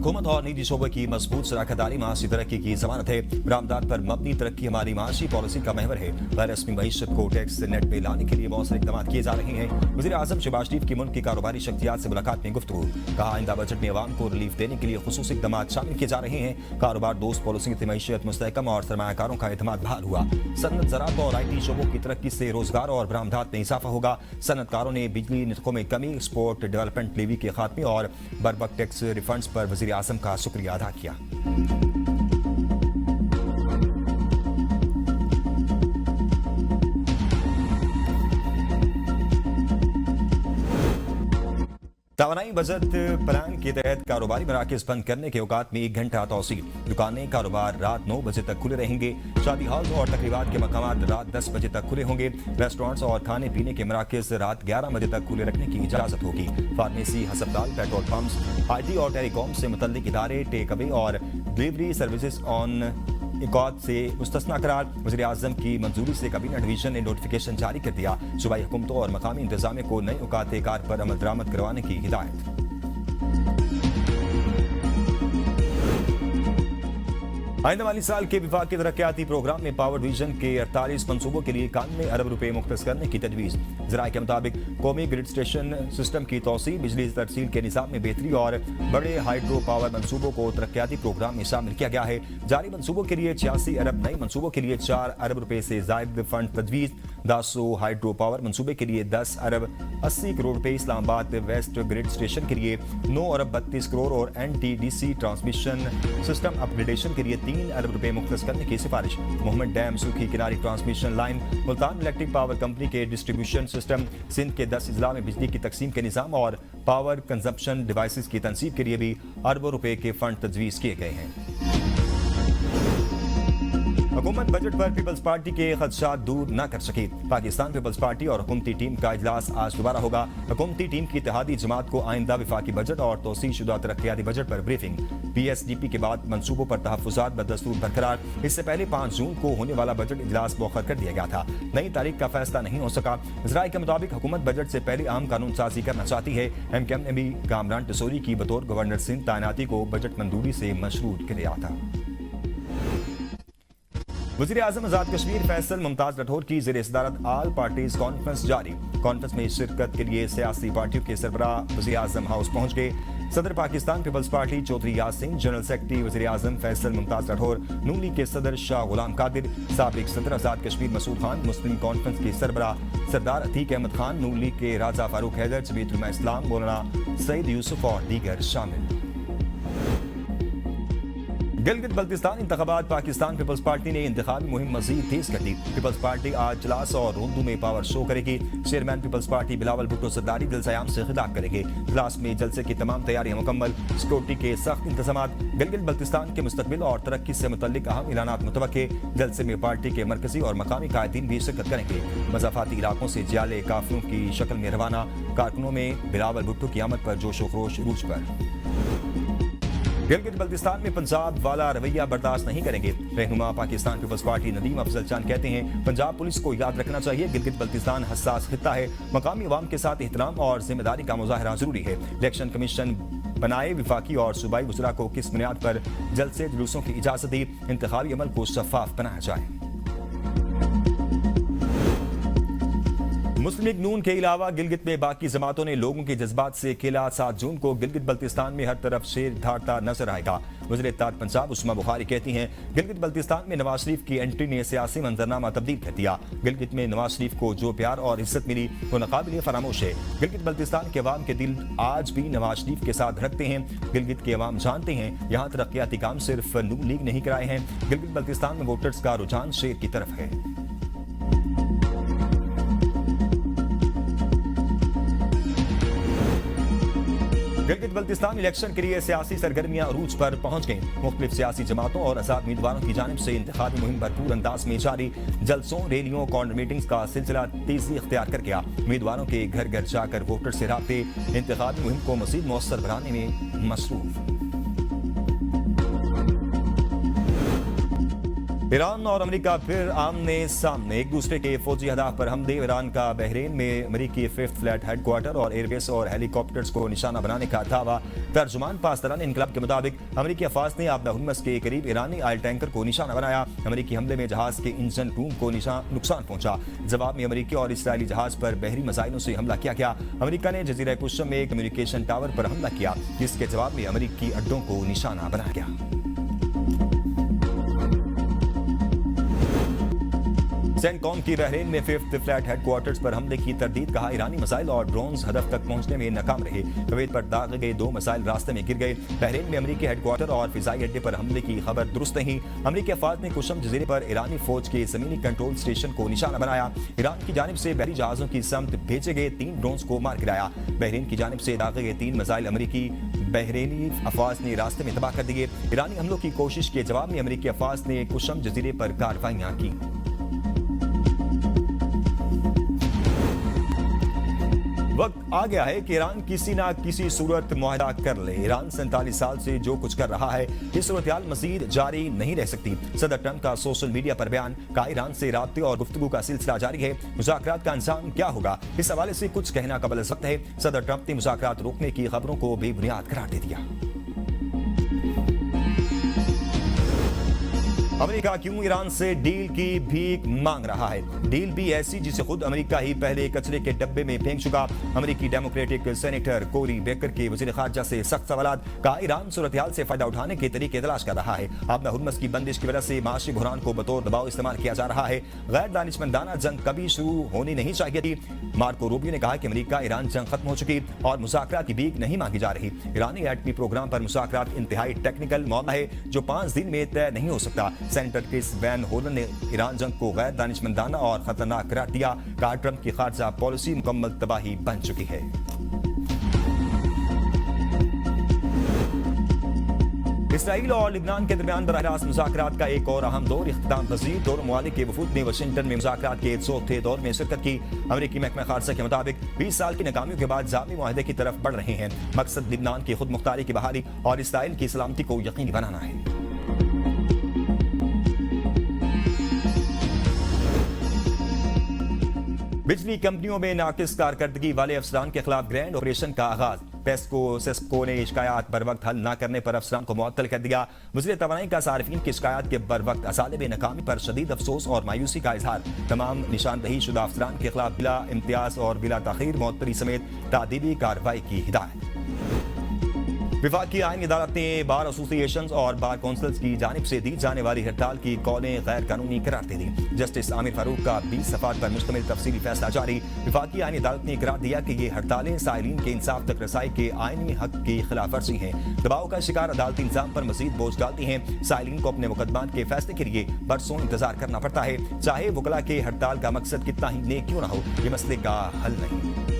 हुकूमत और निजी शोबे की मजबूत शराकतदारी माशी तरक्की की जमानत है। बरामदात पर मबनी तरक्की हमारी माशी पॉलिसी का महवर है। गैर रस्मी मईशत को टैक्स नेट पे लाने के लिए मौसर इकदाम किए जा रहे हैं। वज़ीर आज़म शहबाज शरीफ की मुल्क की कारोबारी शख्सियात से मुलाकात में गुफ्तगू। कहा आइंदा बजट में अवाम को रिलीफ देने के लिए खुसूसी इकदाम शामिल किए जा रहे हैं। कारोबार दोस्त पॉलिसी से मईशत मुस्तहकम और सरमायाकारों का एतमाद बहाल हुआ। सनत, ज़राअत और IT शोबों की तरक्की से रोजगार और बरामदात में इजाफा होगा। सनतकारों ने बिजली निरखों में कमी, एक्सपोर्ट डेवलपमेंट लेवी के खात्मे और बरवक्त टैक्स रिफंड्स पर वज़ीर आज़म का शुक्रिया अदा किया। तवानाई बजट प्लान के तहत कारोबारी मराकज बंद करने के औकात में 1 घंटा तौसील। दुकानें, कारोबार रात 9 बजे तक खुले रहेंगे। शादी हॉल और तकरीबात के मकामात रात 10 बजे तक खुले होंगे। रेस्टोरेंट्स और खाने पीने के मराकज रात 11 बजे तक खुले रखने की इजाजत होगी। फार्मेसी, हस्पताल, पेट्रोल पंप्स, IT और टेलीकॉम से मुतल्लिक इदारे टेक अवे और डिलीवरी सर्विसेज ऑन इक़ाद से मुस्तस्ना करार। वज़ीर आज़म की मंजूरी से काबीना डिवीजन ने नोटिफिकेशन जारी कर दिया। सूबाई हुकूमतों और मकामी इंतजामिया को नए औकात कार पर अमल दरामद करवाने की हिदायत। आइंदा माली साल के विफाक के तरक्याती प्रोग्राम में पावर डिवीजन के 48 मनसूबों के लिए 91 अरब रुपए मुख्तस करने की तजवीज़। ज़राए के मुताबिक कौमी ग्रिड स्टेशन सिस्टम की तोसी, बिजली तरसील के निज़ाम में बेहतरी और बड़े हाइड्रो पावर मनसूबों को तरक्याती प्रोग्राम में शामिल किया गया है। जारी मनसूबों के लिए 86 अरब, नए मनसूबों के लिए 4 अरब रुपए से जायद फंड तजवीज़। दासो हाइड्रो पावर मनसूबे के लिए 10 अरब 80 करोड़ रुपए, इस्लामाबाद वेस्ट ग्रिड स्टेशन के लिए 9 अरब 32 करोड़ और NTDC ट्रांसमिशन सिस्टम अपग्रेडेशन के लिए 3 अरब रुपए मुख्तस करने की सिफारिश। मोहम्मद डैम सूखी किनारी transmission line, Multan electric power company के डिस्ट्रीब्यूशन सिस्टम, सिंध के 10 अजला में बिजली की तकसीम के निज़ाम और पावर कंजप्शन डिवाइसेस की तनसीब के लिए भी अरबों रुपए के फंड तजवीज़ किए गए हैं। हुकूमत बजट पर पीपल्स पार्टी के खदशात दूर न कर सकी। पाकिस्तान पीपल्स पार्टी और हुकूमती टीम का इजलास आज दोबारा होगा। हुकूमती टीम की इत्तेहादी जमात को आइंदा विफाकी बजट और तोसी शुदा तरक्याती बजट पर ब्रीफिंग। PSDP के बाद मनसूबों पर तहफ़्फ़ुज़ात बदस्तूर बरकरार। इससे पहले 5 जून को होने वाला बजट इजलास मौखर कर दिया गया था। नई तारीख का फैसला नहीं हो सका। ज़राए के मुताबिक हुकूमत बजट से पहले आम कानून साजी करना चाहती है। MKM ने भी कामरान टसोरी की बतौर गवर्नर सिंध तैनाती को बजट मंजूरी से मशरूत किया था। वज़ीर आज़म आज़ाद कश्मीर फैसल मुमताज़ राठौर की ज़ेर सदारत आल पार्टीज कॉन्फ्रेंस जारी। कॉन्फ्रेंस में शिरकत के लिए सियासी पार्टियों के सरबराह वज़ीर आज़म हाउस पहुंच गए। सदर पाकिस्तान पीपल्स पार्टी चौधरी यासीन, जनरल सेक्रेटरी वज़ीर आज़म फैसल मुमताज़ राठौर, नूली के सदर शाह गुलाम कादिर, साबिक सदर आज़ाद कश्मीर मसूद खान, मुस्लिम कॉन्फ्रेंस के सरबराह सरदार अतीक अहमद खान, नूली के राजा फारूक हैदर, जमीयत उलमा इस्लाम मौलाना सईद यूसुफ और दीगर शामिल। गिलगित बल्तिस्तान इंतखाबात, पाकिस्तान पीपल्स पार्टी ने इंतखाबी मुहिम मजीद तेज कर दी। पीपल्स पार्टी आज जलास और उर्दू में पावर शो करेगी। चेयरमैन पीपल्स पार्टी बिलावल भुट्टो सरदारी दिलसयाम से खिताब करेंगे। जलास में जलसे की तमाम तैयारियां मुकम्मल, सिक्योरिटी के सख्त इंतजाम। गिलगित बल्तिस्तान के मुस्तकबिल और तरक्की से मुतल्लिक अहम ऐलानात मुतवक्के। जलसे में पार्टी के मरकजी और मकामी कायदीन भी शिरकत करेंगे। मज़ाफाती इलाकों से जाले काफिलों की शक्ल में रवाना। कारकुनों में बिलावल भुट्टो की आमद पर जोश व खरोश रूज पर। गिलगित बल्तिस्तान में पंजाब वाला रवैया बर्दाश्त नहीं करेंगे। रहनुमा पाकिस्तान पीपल्स पार्टी नदीम अफजल चांद कहते हैं, पंजाब पुलिस को याद रखना चाहिए गिलगित बल्तिस्तान हसास खित्ता है। मकामी अवाम के साथ एहतराम और जिम्मेदारी का मुजाहरा जरूरी है। इलेक्शन कमीशन बनाए, विफाकी और सूबाई वज़रा को किस बुनियाद पर जलसे जुलूसों की इजाजत दी, इंतखाबी अमल को शफाफ बनाया जाए। मुस्लिम लीग नून के अलावा गिलगित में बाकी जमातों ने लोगों के जज्बात से खेला। 7 जून को गिलगित बल्तिस्तान में हर तरफ शेर धारता नजर आएगा। वज़ीर इत्तेहाद पंजाब उस्मा बुखारी कहती हैं, गिलगित बल्तिस्तान में नवाज शरीफ की एंट्री ने सियासी मंजरनामा तब्दील कर दिया। गिलगित में नवाज शरीफ को जो प्यार और इज्जत मिली वो नाकाबिले फरामोश है। गिलगित बल्तिस्तान के अवाम के दिल आज भी नवाज शरीफ के साथ रखते हैं। गिलगित के अवाम जानते हैं यहाँ तरक्याती काम सिर्फ नून लीग नहीं कराए हैं। गिलगित बल्तिस्तान में वोटर्स का रुझान शेर की तरफ है। गिलगित बल्तिस्तान इलेक्शन के लिए सियासी सरगर्मियां अरूज पर पहुंच गईं। मुख्तलिफ सियासी जमातों और आजाद उम्मीदवारों की जानिब से इंतखाबी मुहिम भरपूर अंदाज में जारी। जलसों, रैलियों, कॉर्नर मीटिंग्स का सिलसिला तेजी इख्तियार कर गया। उम्मीदवारों के घर घर जाकर वोटर से राब्ते, इंतखाबी मुहिम को मजीद मौसर बनाने में मसरूफ। ईरान और अमेरिका फिर आमने सामने एक दूसरे के फौजी अहदाफ पर हमले। ईरान का बहरीन में अमेरिकी फिफ्थ फ्लैट हेडक्वार्टर और एयरबेस और हेलीकॉप्टर्स को निशाना बनाने का दावा। तर्जुमान पासदारान इनकलाब के मुताबिक अमेरिकी अफवाज ने आबना हुर्मस के करीब ईरानी ऑयल टैंकर को निशाना बनाया। अमेरिकी हमले में जहाज के इंजन रूम को नुकसान पहुंचा। जवाब में अमेरिकी और इसराइली जहाज पर बहरी मिसाइलों से हमला किया गया। अमेरिका ने जजीरा कुशम में कम्युनिकेशन टावर पर हमला किया, जिसके जवाब में अमेरिकी अड्डों को निशाना बनाया गया। सेंटकॉम की बहरीन में फिफ्थ फ्लैट हेडक्वार्टर्स पर हमले की तरदीद। कहा, ईरानी मिसाइल और ड्रोन्स हदफ तक पहुंचने में नाकाम रहे। कुवैत पर दागे गए 2 मिसाइल रास्ते में गिर गए। बहरीन में अमेरिकी हेडक्वार्टर और फिजाई अड्डे पर हमले की खबर दुरुस्त नहीं। अमेरिकी अफवाज ने कुशम जजीरे पर ईरानी फौज के जमीनी कंट्रोल स्टेशन को निशाना बनाया। ईरान की जानिब से बहरी जहाजों की समत भेजे गए 3 ड्रोन्स को मार गिराया। बहरीन की जानिब से दागे गए 3 मिसाइल अमेरिकी बहरीनी अफवाज ने रास्ते में तबाह कर दिए। ईरानी हमलों की कोशिश के जवाब में अमेरिकी अफवाज ने कुशम जजीरे पर कार्रवाइयां की। वक्त आ गया है कि ईरान किसी ना किसी सूरत मुआहदा कर ले। ईरान 47 साल से जो कुछ कर रहा है, ये सूरत मजीद जारी नहीं रह सकती। सदर ट्रंप का सोशल मीडिया पर बयान। का ईरान से राब्ते और गुफ्तगू का सिलसिला जारी है। मुज़ाकरात का अंजाम क्या होगा, इस हवाले से कुछ कहना कबल सख्त है। सदर ट्रंप ने मुज़ाकरात रोकने की खबरों को बेबुनियाद करार दे दिया। अमेरिका क्यों ईरान से डील की भीख मांग रहा है? डील भी ऐसी जिसे खुद अमेरिका ही पहले कचरे के डब्बे में फेंक चुका। अमेरिकी डेमोक्रेटिक सेनेटर कोरी बेकर के वजीर खारजा से सख्त सवालात। कहा, ईरान सूरत-ए-हाल से फायदा उठाने के तरीके तलाश कर रहा है। आबना हुर्मस की बंदिश की वजह से माशी बुहरान को बतौर दबाव इस्तेमाल किया जा रहा है। गैर दानिशमंदाना जंग कभी शुरू होनी नहीं चाहिए थी। मार्को रूबियो ने कहा कि अमेरिका ईरान जंग खत्म हो चुकी और मुज़ाकरात की भीख नहीं मांगी जा रही। ईरानी एटमी प्रोग्राम पर मुज़ाकरात इंतहाई टेक्निकल मामला है जो 5 दिन में तय नहीं हो सकता। सेनेटर क्रिस वैन होलन ने ईरान जंग को गैर दानिशमंदाना और खतरनाक करार दिया। कहा, ट्रंप की खारजा पॉलिसी मुकम्मल तबाही बन चुकी है। इसराइल और लिबनान के दरमियान बराह-रास्त मुज़ाकरात का एक और अहम दौर इख्तिताम पजीर। दोनों ममालिक के वफूद ने वाशिंगटन में मुज़ाकरात के चौथे दौर में शिरकत की। अमेरिकी महकमा खारजा के मुताबिक 20 साल की नाकामियों के बाद जामी मुआहदे की तरफ बढ़ रहे हैं। मकसद लिबनान की खुद मुख्तारी की बहाली और इसराइल की सलामती को यकीनी बनाना है। बिजली कंपनियों में नाकिस कारकर्दगी वाले अफसरान के खिलाफ ग्रैंड ऑपरेशन का आगाज। सेस्को ने शिकायत बर वक्त हल न करने पर अफसरान को मुअत्तल कर दिया। वज़ीर तवानाई का सार्फिन की शिकायत के बर वक्त असालिब नाकामी पर शदीद अफसोस और मायूसी का इजहार। तमाम निशानदही शुदा अफसरान के खिलाफ बिला इम्तियाज और बिला ताखीर मुअत्तली समेत तादीबी कार्रवाई की हिदायत। विफाकी आईनी अदालत ने बार एसोसिएशंस और बार काउंसिल्स की जानिब से दी जाने वाली हड़ताल की कौलें गैर कानूनी करार दे दी। जस्टिस आमिर फारूक का 20 सफ़ात पर मुश्तमिल तफसीली फैसला जारी। विफाकी आईनी अदालत ने करार दिया कि ये हड़तालें साइलिन के इंसाफ तक रसाई के आईनी हक की खिलाफ वर्जी हैं। दबाव का शिकार अदालती इंतजाम पर मजीद बोझ डालती हैं। साइलिन को अपने मुकदमात के फैसले के लिए बरसों इंतजार करना पड़ता है, चाहे वकला के हड़ताल का मकसद कितना ही नेक क्यों न हो। ये मसले का हल नहीं।